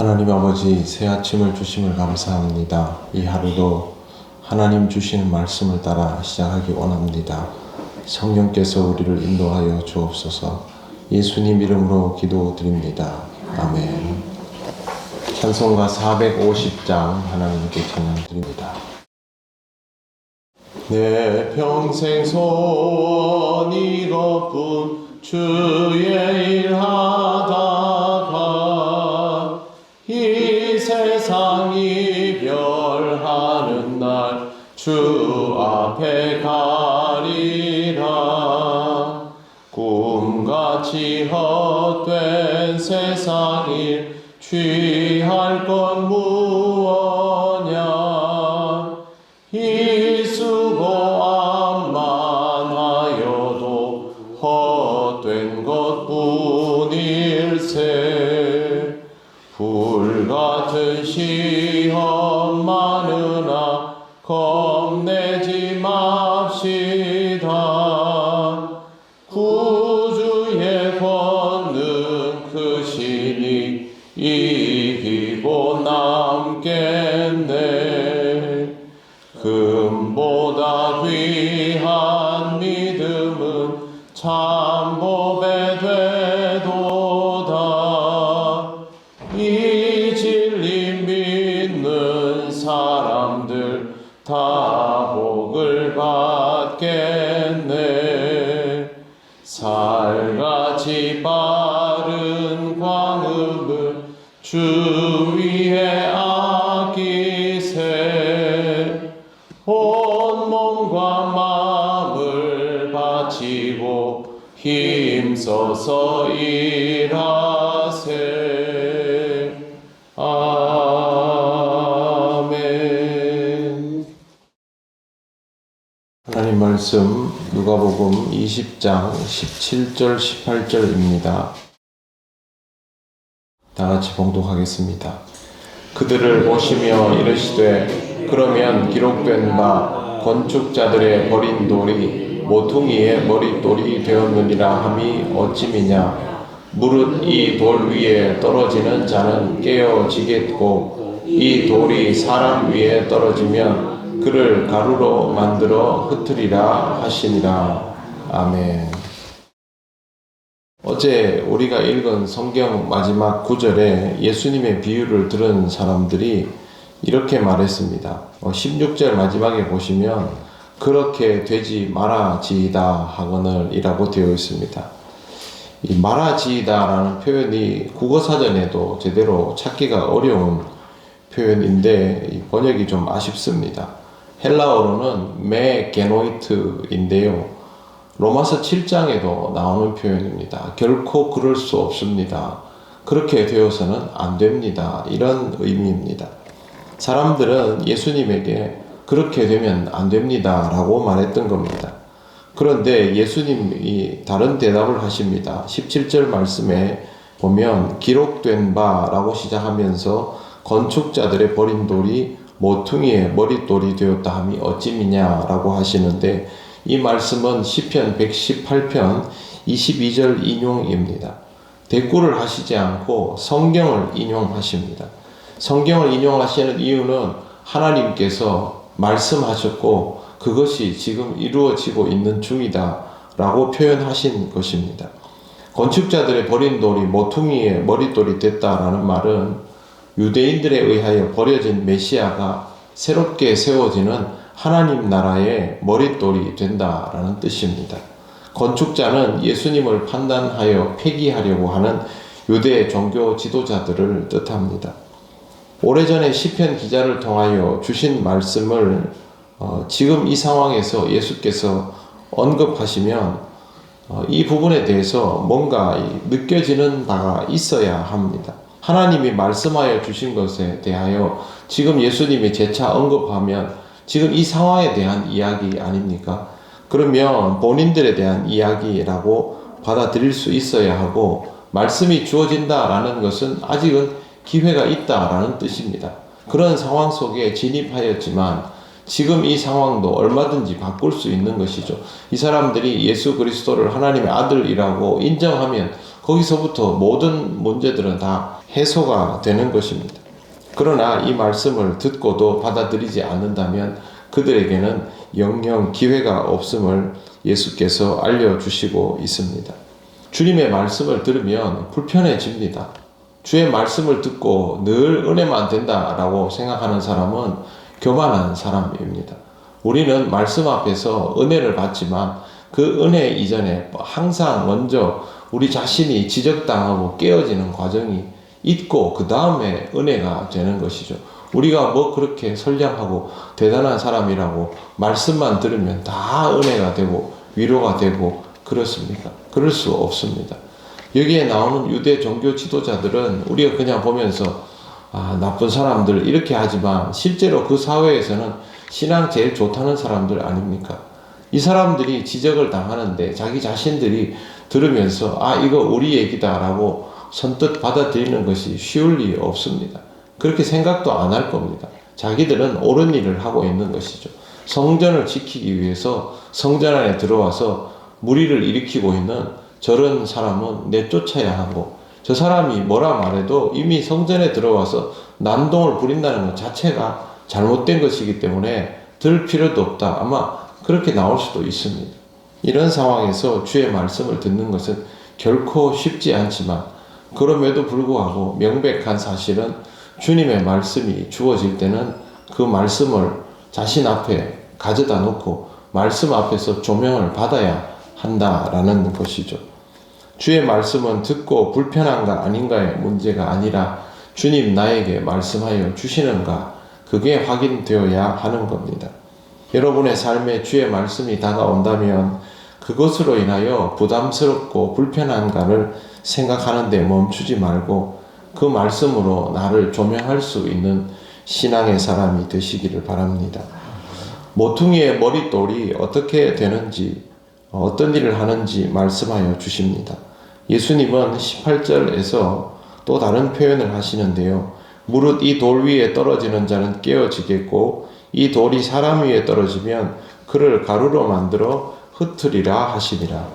하나님 아버지, 새 아침을 주심을 감사합니다. 이 하루도 하나님 주시는 말씀을 따라 시작하기 원합니다. 성령께서 우리를 인도하여 주옵소서. 예수님 이름으로 기도드립니다. 아멘. 찬송가 450장 하나님께 찬양드립니다. 내 평생 소원 이것뿐 주의 일하다가 이 세상 이별하는 날 주 앞에 가리라. 꿈같이 헛된 세상 일 취할 건 무엇냐. 이 수고 암만 하여도 헛된 것뿐일세. 불같은 시험 많으나 겁내지 맙시다. 구주의 권능 크시니 이기고 남겠네. 금보다 귀한 믿음은 참보배 되도다. 이 진리 믿는 사람들 다 복을 받겠네. 살같이 빠른 광음을 주 위에 아끼세. 온 몸과 마음을 바치고 힘써서 일하세. 아멘. 하나님 말씀 누가복음 20장 17절 18절입니다. 다 같이 봉독하겠습니다. 그들을 보시며 이르시되 그러면 기록된 바 건축자들의 버린 돌이 모퉁이의 머릿돌이 되었느니라 함이 어찌미냐. 무릇 이 돌 위에 떨어지는 자는 깨어지겠고 이 돌이 사람 위에 떨어지면 그를 가루로 만들어 흩으리라 하시니라. 아멘. 어제 우리가 읽은 성경 마지막 구절에 예수님의 비유를 들은 사람들이 이렇게 말했습니다. 16절 마지막에 보시면 그렇게 되지 말아지이다 하거늘 이라고 되어 있습니다. 이 말아지이다 라는 표현이 국어사전에도 제대로 찾기가 어려운 표현인데 이 번역이 좀 아쉽습니다. 헬라어로는 메게노이트인데요. 로마서 7장에도 나오는 표현입니다. 결코 그럴 수 없습니다. 그렇게 되어서는 안 됩니다. 이런 의미입니다. 사람들은 예수님에게 그렇게 되면 안 됩니다 라고 말했던 겁니다. 그런데 예수님이 다른 대답을 하십니다. 17절 말씀에 보면 기록된 바 라고 시작하면서 건축자들의 버린 돌이 모퉁이의 머릿돌이 되었다 함이 어찌미냐 라고 하시는데 이 말씀은 시편 118편 22절 인용입니다. 대꾸를 하시지 않고 성경을 인용하십니다. 성경을 인용하시는 이유는 하나님께서 말씀하셨고 그것이 지금 이루어지고 있는 중이다 라고 표현하신 것입니다. 건축자들의 버린 돌이 모퉁이의 머릿돌이 됐다라는 말은 유대인들에 의하여 버려진 메시아가 새롭게 세워지는 하나님 나라의 머릿돌이 된다라는 뜻입니다. 건축자는 예수님을 판단하여 폐기하려고 하는 유대 종교 지도자들을 뜻합니다. 오래전에 시편 기자를 통하여 주신 말씀을 지금 이 상황에서 예수께서 언급하시면 이 부분에 대해서 뭔가 느껴지는 바가 있어야 합니다. 하나님이 말씀하여 주신 것에 대하여 지금 예수님이 재차 언급하면 지금 이 상황에 대한 이야기 아닙니까? 그러면 본인들에 대한 이야기라고 받아들일 수 있어야 하고 말씀이 주어진다라는 것은 아직은 기회가 있다라는 뜻입니다. 그런 상황 속에 진입하였지만 지금 이 상황도 얼마든지 바꿀 수 있는 것이죠. 이 사람들이 예수 그리스도를 하나님의 아들이라고 인정하면 거기서부터 모든 문제들은 다 해소가 되는 것입니다. 그러나 이 말씀을 듣고도 받아들이지 않는다면 그들에게는 영영 기회가 없음을 예수께서 알려주시고 있습니다. 주님의 말씀을 들으면 불편해집니다. 주의 말씀을 듣고 늘 은혜만 된다라고 생각하는 사람은 교만한 사람입니다. 우리는 말씀 앞에서 은혜를 받지만 그 은혜 이전에 항상 먼저 우리 자신이 지적당하고 깨어지는 과정이 있고 그 다음에 은혜가 되는 것이죠. 우리가 뭐 그렇게 선량하고 대단한 사람이라고 말씀만 들으면 다 은혜가 되고 위로가 되고 그렇습니까? 그럴 수 없습니다. 여기에 나오는 유대 종교 지도자들은 우리가 그냥 보면서 나쁜 사람들 이렇게 하지만 실제로 그 사회에서는 신앙 제일 좋다는 사람들 아닙니까? 이 사람들이 지적을 당하는데 자기 자신들이 들으면서 이거 우리 얘기다 라고 선뜻 받아들이는 것이 쉬울 리 없습니다. 그렇게 생각도 안 할 겁니다. 자기들은 옳은 일을 하고 있는 것이죠. 성전을 지키기 위해서 성전 안에 들어와서 무리를 일으키고 있는 저런 사람은 내쫓아야 하고, 저 사람이 뭐라 말해도 이미 성전에 들어와서 난동을 부린다는 것 자체가 잘못된 것이기 때문에 들 필요도 없다. 아마 그렇게 나올 수도 있습니다. 이런 상황에서 주의 말씀을 듣는 것은 결코 쉽지 않지만 그럼에도 불구하고 명백한 사실은 주님의 말씀이 주어질 때는 그 말씀을 자신 앞에 가져다 놓고 말씀 앞에서 조명을 받아야 한다라는 것이죠. 주의 말씀은 듣고 불편한가 아닌가의 문제가 아니라 주님 나에게 말씀하여 주시는가, 그게 확인되어야 하는 겁니다. 여러분의 삶에 주의 말씀이 다가온다면 그것으로 인하여 부담스럽고 불편한가를 생각하는 데 멈추지 말고 그 말씀으로 나를 조명할 수 있는 신앙의 사람이 되시기를 바랍니다. 모퉁이의 머릿돌이 어떻게 되는지, 어떤 일을 하는지 말씀하여 주십니다. 예수님은 18절에서 또 다른 표현을 하시는데요. 무릇 이 돌 위에 떨어지는 자는 깨어지겠고 이 돌이 사람 위에 떨어지면 그를 가루로 만들어 흩으리라 하시니라.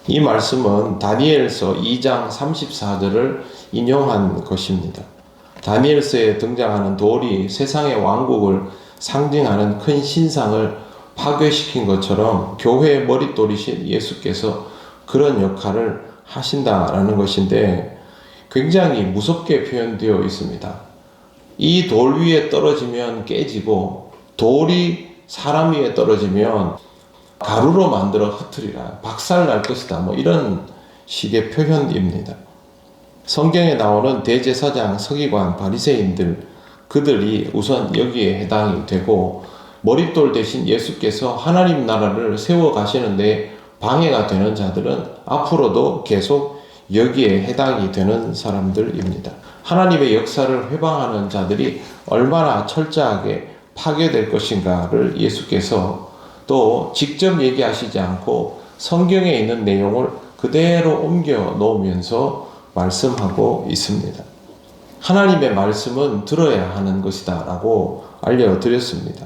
이 말씀은 다니엘서 2장 34절을 인용한 것입니다. 다니엘서에 등장하는 돌이 세상의 왕국을 상징하는 큰 신상을 파괴시킨 것처럼 교회의 머릿돌이신 예수께서 그런 역할을 하신다라는 것인데 굉장히 무섭게 표현되어 있습니다. 이 돌 위에 떨어지면 깨지고 돌이 사람 위에 떨어지면 가루로 만들어 흩으리라, 박살날 것이다, 뭐 이런 식의 표현입니다. 성경에 나오는 대제사장, 서기관, 바리새인들, 그들이 우선 여기에 해당이 되고 머릿돌 대신 예수께서 하나님 나라를 세워 가시는데 방해가 되는 자들은 앞으로도 계속 여기에 해당이 되는 사람들입니다. 하나님의 역사를 회방하는 자들이 얼마나 철저하게 파괴될 것인가를 예수께서 또 직접 얘기하시지 않고 성경에 있는 내용을 그대로 옮겨 놓으면서 말씀하고 있습니다. 하나님의 말씀은 들어야 하는 것이다 라고 알려드렸습니다.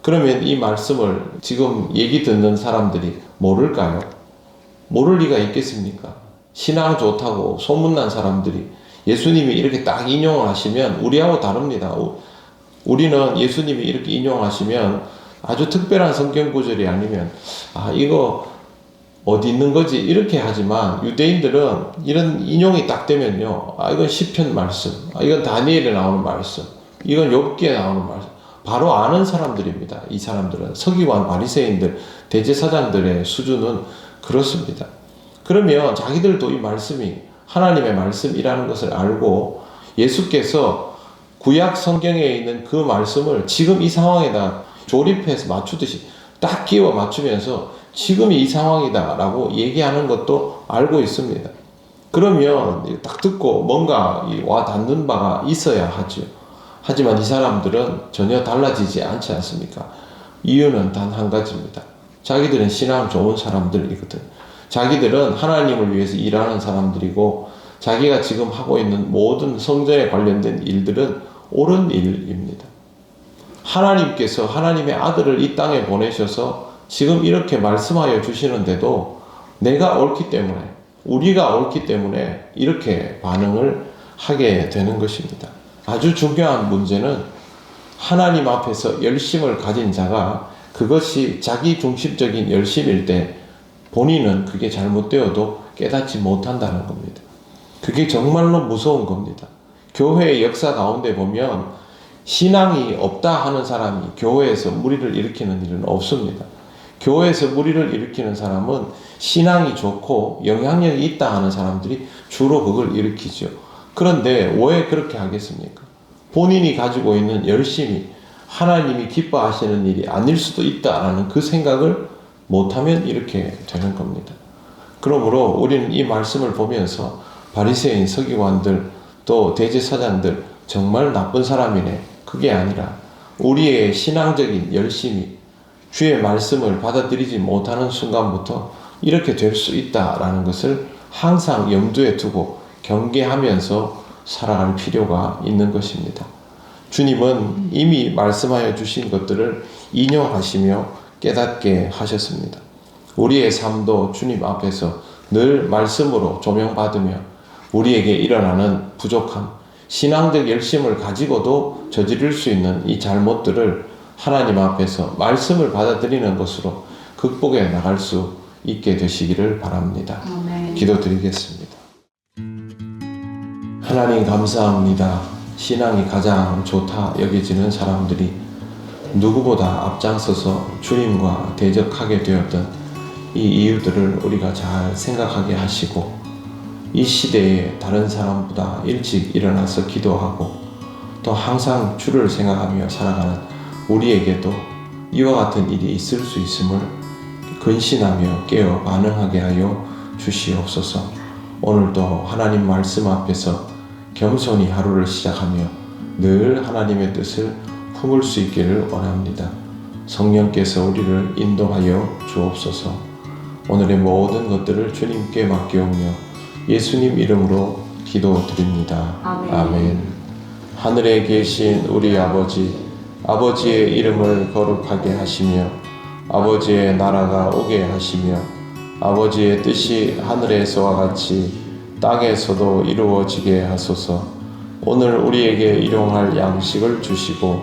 그러면 이 말씀을 지금 얘기 듣는 사람들이 모를까요? 모를 리가 있겠습니까? 신앙 좋다고 소문난 사람들이 예수님이 이렇게 딱 인용을 하시면 우리하고 다릅니다. 우리는 예수님이 이렇게 인용하시면 아주 특별한 성경 구절이 아니면 이거 어디 있는 거지 이렇게 하지만 유대인들은 이런 인용이 딱 되면요, 이건 시편 말씀, 이건 다니엘에 나오는 말씀, 이건 욥기에 나오는 말씀, 바로 아는 사람들입니다. 이 사람들은 서기관, 바리새인들, 대제사장들의 수준은 그렇습니다. 그러면 자기들도 이 말씀이 하나님의 말씀이라는 것을 알고 예수께서 구약 성경에 있는 그 말씀을 지금 이 상황에다 조립해서 맞추듯이 딱 끼워 맞추면서 지금이 이 상황이다 라고 얘기하는 것도 알고 있습니다. 그러면 딱 듣고 뭔가 와 닿는 바가 있어야 하죠. 하지만 이 사람들은 전혀 달라지지 않지 않습니까? 이유는 단 한 가지입니다. 자기들은 신앙 좋은 사람들이거든. 자기들은 하나님을 위해서 일하는 사람들이고 자기가 지금 하고 있는 모든 성전에 관련된 일들은 옳은 일입니다. 하나님께서 하나님의 아들을 이 땅에 보내셔서 지금 이렇게 말씀하여 주시는데도 내가 옳기 때문에, 우리가 옳기 때문에 이렇게 반응을 하게 되는 것입니다. 아주 중요한 문제는 하나님 앞에서 열심을 가진 자가 그것이 자기 중심적인 열심일 때 본인은 그게 잘못되어도 깨닫지 못한다는 겁니다. 그게 정말로 무서운 겁니다. 교회의 역사 가운데 보면 신앙이 없다 하는 사람이 교회에서 무리를 일으키는 일은 없습니다. 교회에서 무리를 일으키는 사람은 신앙이 좋고 영향력이 있다 하는 사람들이 주로 그걸 일으키죠. 그런데 왜 그렇게 하겠습니까? 본인이 가지고 있는 열심이 하나님이 기뻐하시는 일이 아닐 수도 있다라는 그 생각을 못하면 이렇게 되는 겁니다. 그러므로 우리는 이 말씀을 보면서 바리새인, 서기관들, 또 대제사장들 정말 나쁜 사람이네, 그게 아니라 우리의 신앙적인 열심이 주의 말씀을 받아들이지 못하는 순간부터 이렇게 될 수 있다라는 것을 항상 염두에 두고 경계하면서 살아갈 필요가 있는 것입니다. 주님은 이미 말씀하여 주신 것들을 인용하시며 깨닫게 하셨습니다. 우리의 삶도 주님 앞에서 늘 말씀으로 조명받으며 우리에게 일어나는 부족함, 신앙적 열심을 가지고도 저지를 수 있는 이 잘못들을 하나님 앞에서 말씀을 받아들이는 것으로 극복해 나갈 수 있게 되시기를 바랍니다. 아멘. 기도드리겠습니다. 하나님 감사합니다. 신앙이 가장 좋다 여겨지는 사람들이 누구보다 앞장서서 주님과 대적하게 되었던 이 이유들을 우리가 잘 생각하게 하시고 이 시대에 다른 사람보다 일찍 일어나서 기도하고 또 항상 주를 생각하며 살아가는 우리에게도 이와 같은 일이 있을 수 있음을 근신하며 깨어 반응하게 하여 주시옵소서. 오늘도 하나님 말씀 앞에서 겸손히 하루를 시작하며 늘 하나님의 뜻을 품을 수 있기를 원합니다. 성령께서 우리를 인도하여 주옵소서. 오늘의 모든 것들을 주님께 맡기오며 예수님 이름으로 기도드립니다. 아멘. 아멘. 하늘에 계신 우리 아버지, 아버지의 이름을 거룩하게 하시며 아버지의 나라가 오게 하시며 아버지의 뜻이 하늘에서와 같이 땅에서도 이루어지게 하소서. 오늘 우리에게 일용할 양식을 주시고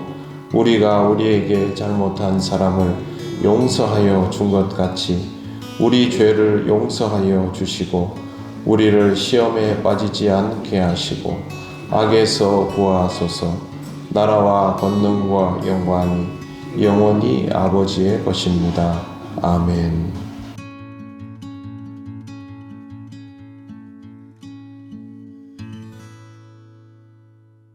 우리가 우리에게 잘못한 사람을 용서하여 준 것 같이 우리 죄를 용서하여 주시고 우리를 시험에 빠지지 않게 하시고 악에서 구하소서. 나라와 권능과 영광이 영원히 아버지의 것입니다. 아멘.